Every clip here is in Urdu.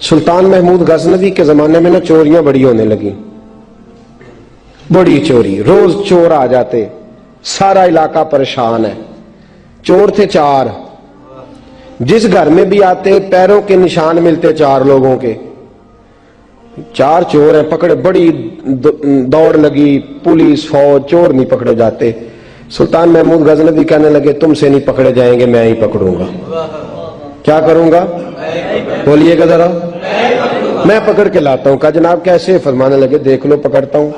سلطان محمود غزنوی کے زمانے میں نا چوریاں بڑی ہونے لگی، بڑی چوری، روز چور آ جاتے، سارا علاقہ پریشان ہے۔ چور تھے 4، جس گھر میں بھی آتے پیروں کے نشان ملتے 4 لوگوں کے، 4 چور ہیں پکڑے، بڑی دوڑ لگی، پولیس فوج، چور نہیں پکڑے جاتے۔ سلطان محمود غزنوی کہنے لگے تم سے نہیں پکڑے جائیں گے، میں ہی پکڑوں گا۔ کیا کروں گا؟ بولیے گا ذرا، میں پکڑ کے لاتا ہوں۔ کہا جناب کیسے؟ فرمانے لگے دیکھ لو پکڑتا ہوں۔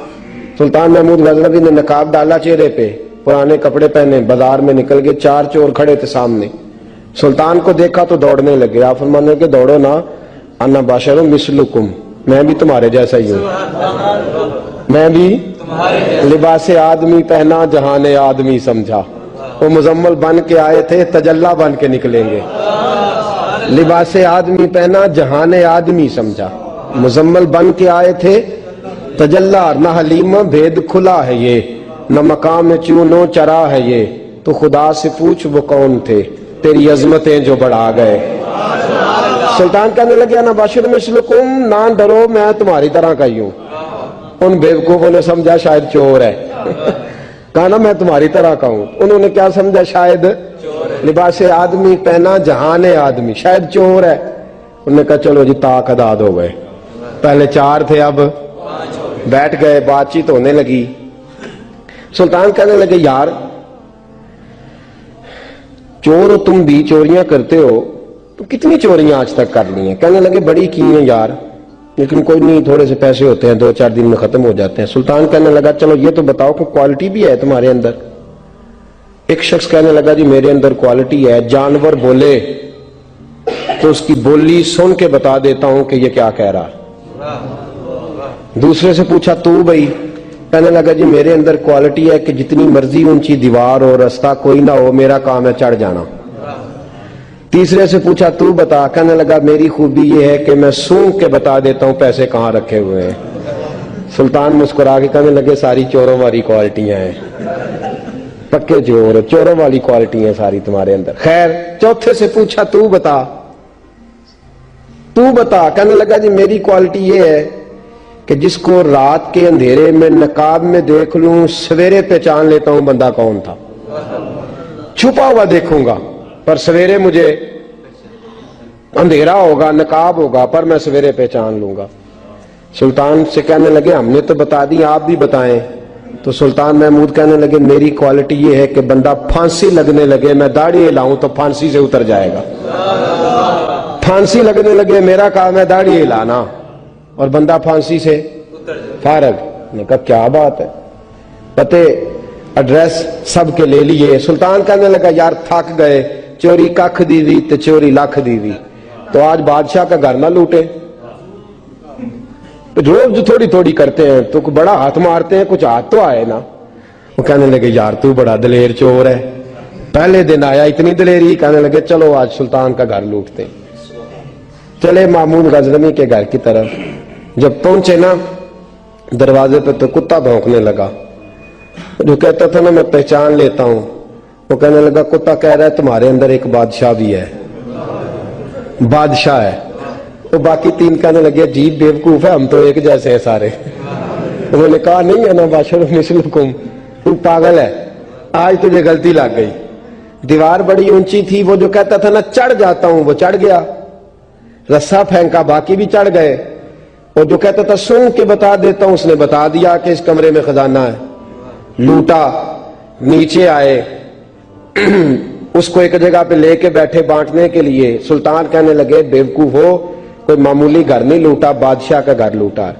سلطان محمود غزنوی نے نقاب ڈالا چہرے پہ، پرانے کپڑے پہنے، بازار میں نکل گئے، 4 چور کھڑے تھے سامنے۔ سلطان کو دیکھا تو دوڑنے لگے۔ آپ فرمانے لگے دوڑو نا، انا بشر مثلکم، میں بھی تمہارے جیسا ہی ہوں، میں بھی لباس آدمی پہنا جہان آدمی سمجھا۔ وہ مزمل بن کے آئے تھے، تجلا بن کے نکلیں گے۔ لباس آدمی پہنا جہان آدمی سمجھا، مزمل بن کے آئے تھے، تجلا نہ حلیم بھید کھلا ہے یہ، نہ مقام چونو چرا ہے یہ، تو خدا سے پوچھ وہ کون تھے تیری عظمتیں جو بڑھا گئے۔ سلطان کہنے لگے انا بشر مثلکم، نہ ڈرو میں تمہاری طرح کا ہی ہوں۔ ان بیوقوفوں نے سمجھا شاید چور ہے، کہا نا میں تمہاری طرح کا ہوں۔ انہوں نے کیا سمجھا؟ شاید لباس آدمی پہنا جہان آدمی، شاید چور ہے۔ انہوں نے کہا چلو جی طاق اداد ہو گئے، پہلے 4 تھے اب بیٹھ گئے، بات چیت ہونے لگی۔ سلطان کہنے لگے یار چور ہو تم بھی، چوریاں کرتے ہو، تو کتنی چوریاں آج تک کر لی ہیں؟ کہنے لگے بڑی کی ہیں یار، لیکن کوئی نہیں، تھوڑے سے پیسے ہوتے ہیں 2-4 دن میں ختم ہو جاتے ہیں۔ سلطان کہنے لگا چلو یہ تو بتاؤ کہ کوالٹی بھی ہے تمہارے اندر؟ ایک شخص کہنے لگا جی میرے اندر کوالٹی ہے، جانور بولے تو اس کی بولی سن کے بتا دیتا ہوں کہ یہ کیا کہہ رہا۔ دوسرے سے پوچھا تو بھائی؟ کہنے لگا جی میرے اندر کوالٹی ہے کہ جتنی مرضی اونچی دیوار ہو، رستہ کوئی نہ ہو، میرا کام ہے چڑھ جانا۔ تیسرے سے پوچھا تو بتا؟ کہنے لگا میری خوبی یہ ہے کہ میں سونگ کے بتا دیتا ہوں پیسے کہاں رکھے ہوئے ہیں۔ سلطان مسکرا کے کہنے لگے ساری چوروں والی کوالٹیاں ہیں، پکے چور، چوروں والی کوالٹی ہیں ساری تمہارے اندر۔ خیر چوتھے سے پوچھا تو بتا، تو بتا؟ کہنے لگا جی میری کوالٹی یہ ہے کہ جس کو رات کے اندھیرے میں نقاب میں دیکھ لوں سویرے پہچان لیتا ہوں بندہ کون تھا، چھپا ہوا دیکھوں گا پر سویرے مجھے اندھیرا ہوگا، نقاب ہوگا، پر میں سویرے پہچان لوں گا۔ سلطان سے کہنے لگے ہم نے تو بتا دی، آپ بھی بتائیں۔ تو سلطان محمود کہنے لگے میری کوالٹی یہ ہے کہ بندہ پھانسی لگنے لگے میں داڑھی ہلاؤں تو پھانسی سے اتر جائے گا، پھانسی لگنے لگے میرا کام ہے داڑھی ہلانا اور بندہ پھانسی سے فارغ۔ نے کہا کیا بات ہے، پتے ایڈریس سب کے لے لیے۔ سلطان کہنے لگا یار تھک گئے، چوری ککھ دیوی تے چوری لکھ دیوی، تو آج بادشاہ کا گھر نہ لوٹے، روز جو تھوڑی تھوڑی کرتے ہیں تو بڑا ہاتھ مارتے ہیں، کچھ ہاتھ تو آئے نا۔ وہ کہنے لگے یار تو بڑا دلیر چور ہے، پہلے دن آیا اتنی دلیری۔ کہنے لگے چلو آج سلطان کا گھر لوٹتے۔ چلے محمود غزنوی کے گھر کی طرف، جب پہنچے نا دروازے پہ تو کتا بھونکنے لگا، جو کہتا تھا نا میں پہچان لیتا ہوں، وہ کہنے لگا کتا کہہ رہا ہے تمہارے اندر ایک بادشاہ بھی ہے، بادشاہ ہے۔ تو باقی 3 کہنے لگے عجیب بیوقوف ہے، ہم تو ایک جیسے ہیں سارے۔ انہوں نے کہا نہیں انا بشر مثلکم، تو پاگل ہے، آج تجھے غلطی لگ گئی۔ دیوار بڑی اونچی تھی، وہ جو کہتا تھا نا چڑھ جاتا ہوں وہ چڑھ گیا، رسا پھینکا باقی بھی چڑھ گئے، اور جو کہتا تھا سن کے بتا دیتا ہوں اس نے بتا دیا کہ اس کمرے میں خزانہ ہے، لوٹا۔ نیچے آئے اس کو ایک جگہ پہ لے کے بیٹھے بانٹنے کے لیے۔ سلطان کہنے لگے بیوقوف ہو، کوئی معمولی گھر نہیں لوٹا، بادشاہ کا گھر لوٹا۔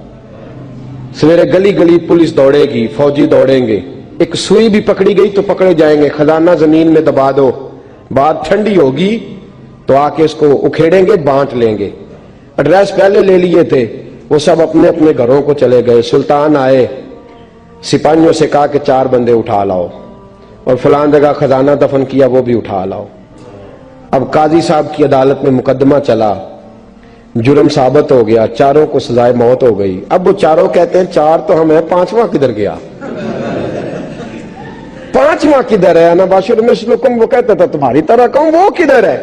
سویرے گلی گلی پولیس دوڑے گی، فوجی دوڑیں گے، ایک سوئی بھی پکڑی گئی تو پکڑے جائیں گے، خزانہ زمین میں دبا دو، بات ٹھنڈی ہوگی تو آ کے اس کو اکھیڑیں گے، بانٹ لیں گے۔ ایڈریس پہلے لے لیے تھے، وہ سب اپنے اپنے گھروں کو چلے گئے۔ سلطان آئے، سپاہیوں سے کہا کہ 4 بندے اٹھا لاؤ، اور فلان جگہ خزانہ دفن کیا وہ بھی اٹھا لاؤ۔ اب قاضی صاحب کی عدالت میں مقدمہ چلا، جرم ثابت ہو گیا، 4 کو سزائے موت ہو گئی۔ اب وہ 4 کہتے ہیں 4 تو ہم ہیں، 5واں کدھر گیا؟ 5واں کدھر ہے؟ انا بشر مثلکم، وہ کہتا تھا تمہاری طرح کہوں، وہ کدھر ہے؟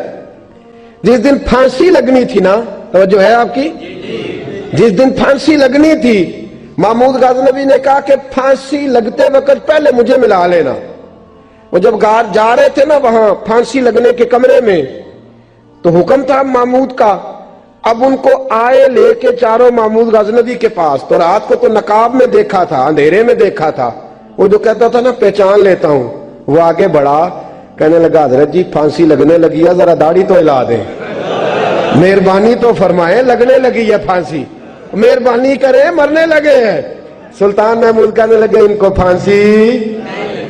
جس دن پھانسی لگنی تھی نا توجہ ہے آپ کی؟ جس دن پھانسی لگنی تھی محمود غزنوی نے کہا کہ پھانسی لگتے وقت پہلے مجھے ملا لینا. وہ جب جا رہے تھے نا وہاں پھانسی لگنے کے کمرے میں تو حکم تھا محمود کا. اب ان کو آئے لے کے چاروں محمود غزنوی کے پاس. تو رات کو تو نقاب میں دیکھا تھا, اندھیرے میں دیکھا تھا. وہ جو کہتا تھا نا پہچان لیتا ہوں, وہ آگے بڑھا, کہنے لگا حضرت جی پھانسی لگنے لگی ہے, ذرا داڑھی تو ہلا دیں, مہربانی تو فرمائیں, لگنے لگی ہے پھانسی, مہربانی کریں, مرنے لگے ہیں. سلطان محمود کہنے لگے ان کو پھانسی,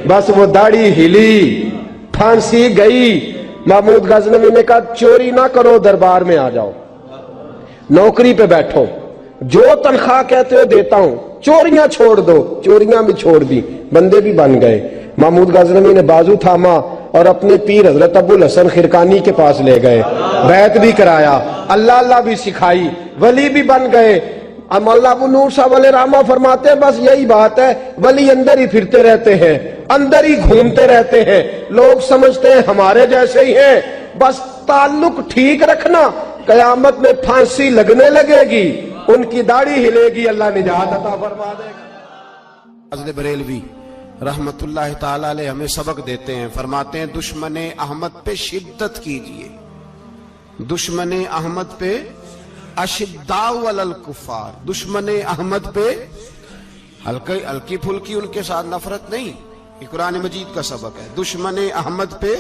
بس وہ داڑھی ہلی, پھانسی گئی. محمود غزنوی نے کہا چوری نہ کرو, دربار میں آ جاؤ, نوکری پہ بیٹھو, جو تنخواہ کہتے ہو دیتا ہوں, چوریاں چھوڑ دو. چوریاں بھی چھوڑ دی, بندے بھی بن گئے. محمود غزنوی نے بازو تھاما اور اپنے پیر حضرت ابو الحسن خرقانی کے پاس لے گئے, بیعت بھی کرایا, اللہ اللہ بھی سکھائی, ولی بھی بن گئے. مولانا ابو نور صاحب علیہ رحمہ فرماتے ہیں بس یہی بات ہے, ولی اندر ہی پھرتے رہتے ہیں, اندر ہی گھومتے رہتے ہیں, لوگ سمجھتے ہیں ہمارے جیسے ہی ہیں. بس تعلق ٹھیک رکھنا, قیامت میں پھانسی لگنے لگے گی, ان کی داڑھی ہلے گی, اللہ نجات عطا فرما دے گا. فضل بریلوی رحمت اللہ تعالی علیہ ہمیں سبق دیتے ہیں, فرماتے ہیں دشمن احمد پہ شدت کیجئے, دشمن احمد پہ اشداء علی الکفار, دشمن احمد پہ ہلکی پھلکی ان کے ساتھ نفرت نہیں. یہ قرآن مجید کا سبق ہے. دشمن احمد پہ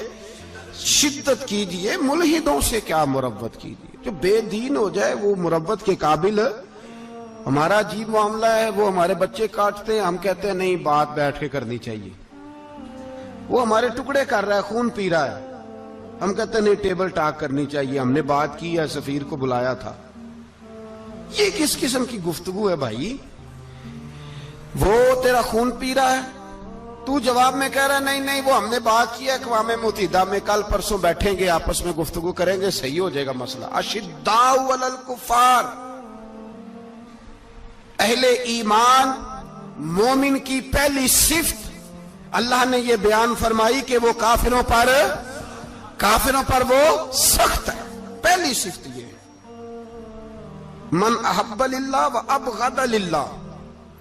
شدت کیجئے, ملحدوں سے کیا مروت کیجئے. جو بے دین ہو جائے وہ مروت کے قابل. ہمارا عجیب معاملہ ہے, وہ ہمارے بچے کاٹتے ہیں, ہم کہتے ہیں نہیں بات بیٹھ کے کرنی چاہیے. وہ ہمارے ٹکڑے کر رہا ہے, خون پی رہا ہے, ہم کہتے ہیں نہیں ٹیبل ٹاک کرنی چاہیے, ہم نے بات کی ہے, سفیر کو بلایا تھا. یہ کس قسم کی گفتگو ہے بھائی؟ وہ تیرا خون پی رہا ہے, تو جواب میں کہہ رہا ہے نہیں وہ ہم نے بات کی ہے, اقوام متحدہ میں کل پرسوں بیٹھیں گے, آپس میں گفتگو کریں گے, صحیح ہو جائے گا مسئلہ. اشداء علی الکفار, اہل ایمان مومن کی پہلی صفت اللہ نے یہ بیان فرمائی کہ وہ کافروں پر وہ سخت ہے. پہلی صفت یہ, من احب للہ و ابغض للہ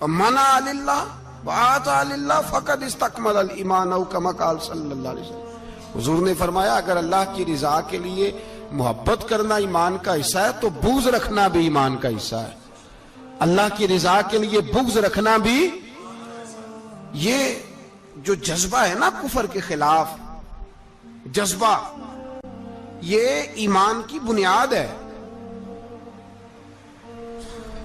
و منع للہ و آطاع للہ فقد استکمل الایمان او کما قال صلی اللہ علیہ وسلم. حضور نے فرمایا اگر اللہ کی رضا کے لیے محبت کرنا ایمان کا حصہ ہے تو بغض رکھنا بھی ایمان کا حصہ ہے. اللہ کی رضا کے لیے بغض رکھنا بھی, یہ جو جذبہ ہے نا کفر کے خلاف جذبہ, یہ ایمان کی بنیاد ہے.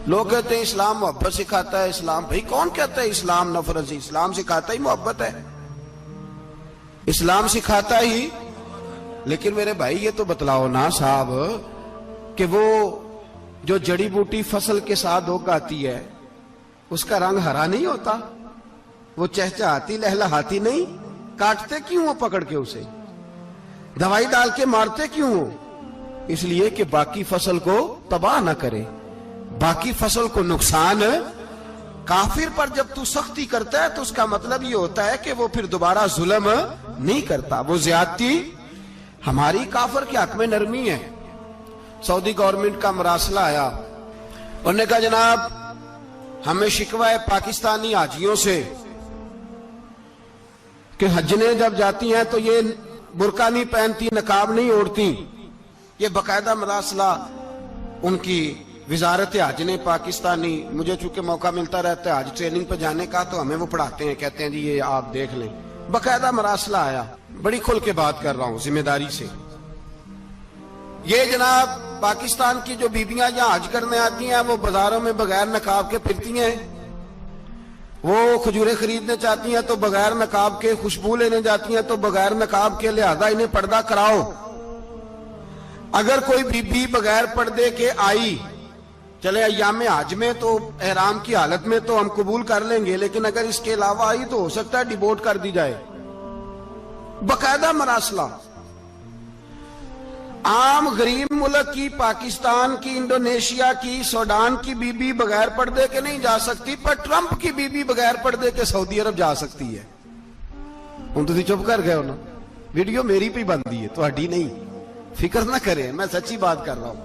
لوگ کہتے ہیں اسلام محبت سکھاتا ہے, اسلام, بھائی کون کہتا ہے اسلام نفرت سے؟ اسلام سکھاتا ہی محبت ہے, اسلام سکھاتا ہی. لیکن میرے بھائی یہ تو بتلاؤ نا صاحب کہ وہ جو جڑی بوٹی فصل کے ساتھ اگاتی ہے اس کا رنگ ہرا نہیں ہوتا, وہ چہچہاتی لہلہاتی نہیں, کاٹتے کیوں ہو پکڑ کے اسے, دوائی ڈال کے مارتے کیوں ہو؟ اس لیے کہ باقی فصل کو تباہ نہ کرے, باقی فصل کو نقصان. کافر پر جب تو سختی کرتا ہے تو اس کا مطلب یہ ہوتا ہے کہ وہ پھر دوبارہ ظلم نہیں کرتا, وہ زیادتی. ہماری کافر کے حق میں نرمی ہے. سعودی گورنمنٹ کا مراسلہ آیا, انہوں نے کہا جناب ہمیں شکوہ ہے پاکستانی حاجیوں سے کہ حجنے جب جاتی ہیں تو یہ برقع نہیں پہنتی, نقاب نہیں اوڑھتی. یہ باقاعدہ مراسلہ ان کی وزارت حج نے پاکستانی, مجھے چونکہ موقع ملتا رہتا ہے حج ٹریننگ پہ جانے کا, تو ہمیں وہ پڑھاتے ہیں, کہتے ہیں جی یہ آپ دیکھ لیں. باقاعدہ مراسلہ آیا, بڑی کھل کے بات کر رہا ہوں ذمہ داری سے. یہ جناب پاکستان کی جو بیبیاں یہاں حج کرنے آتی ہیں وہ بازاروں میں بغیر نقاب کے پھرتی ہیں, وہ کھجوریں خریدنے چاہتی ہیں تو بغیر نقاب کے, خوشبو لینے جاتی ہیں تو بغیر نقاب کے, لہذا انہیں پردہ کراؤ. اگر کوئی بی بی بغیر پردے کے آئی, چلے ایام حج میں تو احرام کی حالت میں تو ہم قبول کر لیں گے, لیکن اگر اس کے علاوہ آئی تو ہو سکتا ہے ڈیبورٹ کر دی جائے. باقاعدہ مراسلہ. عام غریب ملک کی, پاکستان کی, انڈونیشیا کی, سوڈان کی بی بی بغیر پردے کے نہیں جا سکتی, پر ٹرمپ کی بی بی بغیر پردے کے سعودی عرب جا سکتی ہے. ہم تو چپ کر گئے ہو نا, ویڈیو میری پہ بندی ہے, تہاڈی نہیں, فکر نہ کریں, میں سچی بات کر رہا ہوں.